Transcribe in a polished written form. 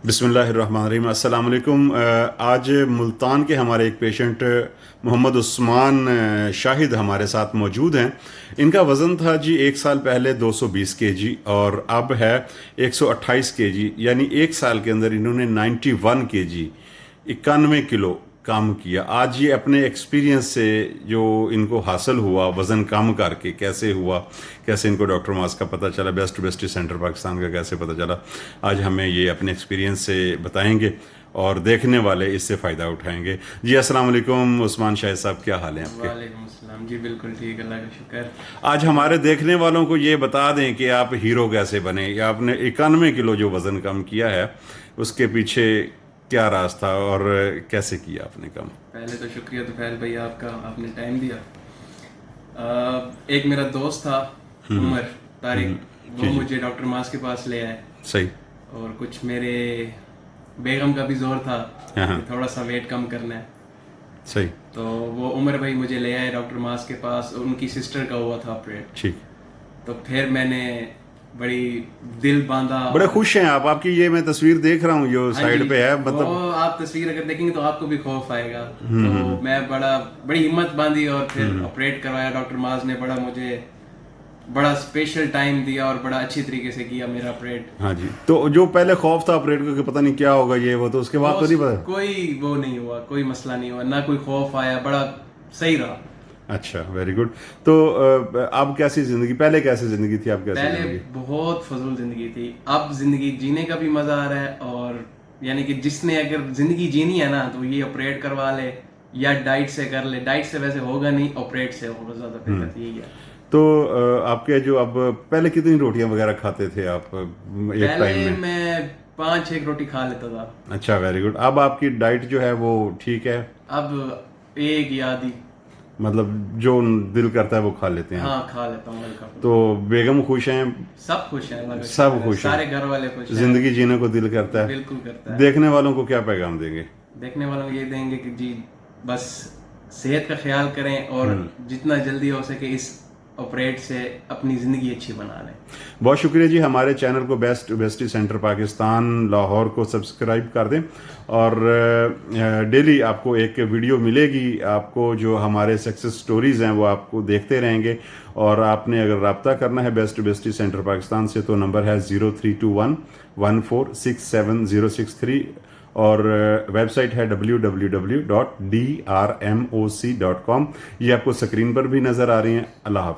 بسم اللہ الرحمن الرحیم. السلام علیکم. آج ملتان کے ہمارے ایک پیشنٹ محمد عثمان شاہد ہمارے ساتھ موجود ہیں. ان کا وزن تھا جی 1 سال پہلے 220 kg اور اب ہے 128 kg، یعنی 1 سال کے اندر انہوں نے 91 kg 91 کلو کام کیا. آج یہ اپنے ایکسپیرینس سے جو ان کو حاصل ہوا وزن کم کر کے کیسے ہوا، کیسے ان کو ڈاکٹر معاذ کا پتہ چلا، best to best center Pakistan کا کیسے پتہ چلا، آج ہمیں یہ اپنے ایکسپیرینس سے بتائیں گے اور دیکھنے والے اس سے فائدہ اٹھائیں گے. جی السلام علیکم عثمان شاہد صاحب، کیا حال ہیں آپ کے؟ وعلیکم السلام جی، بالکل ٹھیک، اللہ کا شکر. آج ہمارے دیکھنے والوں کو یہ بتا دیں کہ آپ ہیرو کیسے بنے، یا آپ نے 91 کلو جو وزن کم کیا ہے اس کے پیچھے کیا راز تھا اور کیسے کیا آپ نے کم؟ پہلے تو شکریہ طفیل بھائی آپ کا، آپ نے ٹائم دیا. ایک میرا دوست تھا عمر طارق، وہ مجھے ڈاکٹر معاذ کے پاس لے آئے. صحیح. اور کچھ میرے بیگم کا بھی زور تھا کہ تھوڑا سا ویٹ کم کرنا ہے. صحیح. تو وہ عمر بھائی مجھے لے آئے ڈاکٹر معاذ کے پاس، ان کی سسٹر کا ہوا تھا آپریٹ. ٹھیک. تو پھر میں نے بڑی دل باندھا. بڑے خوش ہیں آپ کی یہ میں تصویر دیکھ رہا ہوں جو سائیڈ پہ ہے، مطلب وہ آپ تصویر اگر دیکھیں گے تو آپ کو بھی خوف آئے گا. تو میں بڑی ہمت باندھی اور پھر آپریٹ کروایا. ڈاکٹر معاذ نے مجھے بڑا اسپیشل ٹائم دیا اور بڑا اچھی طریقے سے کیا میرا آپریٹ. ہاں جی. تو جو پہلے خوف تھا آپریٹ کا کہ پتہ نہیں کیا ہوگا یہ وہ، تو اس کے بعد تو نہیں پتا؟ کوئی وہ نہیں ہوا، کوئی مسئلہ نہیں ہوا، نہ کوئی خوف آیا، بڑا صحیح رہا. اچھا، ویری گڈ. تو اب کیسی زندگی، پہلے کیسی زندگی تھی آپ کیسی پہلے زندگی؟ بہت فضول زندگی تھی. اب زندگی جینے کا بھی مزہ آ رہا ہے، اور یعنی کہ جس نے اگر زندگی جینی ہے نا تو یہ آپریٹ کروا لے یا ڈائٹ سے کر لے. ڈائٹ سے ویسے ہوگا نہیں، آپریٹ سے ہوگا زیادہ بہتر. یہی ہے. تو آپ کے جو اب پہلے کتنی روٹیاں وغیرہ کھاتے تھے آپ ایک ٹائم میں 5-6 روٹی کھا لیتا تھا. اچھا، ویری گڈ. اب آپ کی ڈائٹ جو ہے وہ ٹھیک ہے؟ اب ایک یا آدھی، مطلب جو دل کرتا ہے وہ کھا لیتے ہیں؟ ہاں کھا لیتا ہوں ہلکا. تو بیگم خوش ہیں؟ سب خوش ہیں، سب خوش ہیں، سارے گھر والے خوش ہیں. زندگی جینے کو دل کرتا ہے؟ بالکل کرتا ہے. دیکھنے والوں کو کیا پیغام دیں گے؟ دیکھنے والوں کو یہ دیں گے کہ جی بس صحت کا خیال کریں اور جتنا جلدی ہو سکے اس آپریٹ سے اپنی زندگی اچھی بنا لیں. بہت شکریہ جی. ہمارے چینل کو بیسٹ سینٹر پاکستان لاہور کو سبسکرائب کر دیں، اور ڈیلی آپ کو ایک ویڈیو ملے گی. آپ کو جو ہمارے سکسیس سٹوریز ہیں وہ آپ کو دیکھتے رہیں گے. اور آپ نے اگر رابطہ کرنا ہے بیسٹ سینٹر پاکستان سے تو نمبر ہے 0321146763، اور ویب سائٹ ہے www.drmoc.com. یہ آپ کو سکرین پر بھی نظر آ رہی ہیں. اللہ حافظ.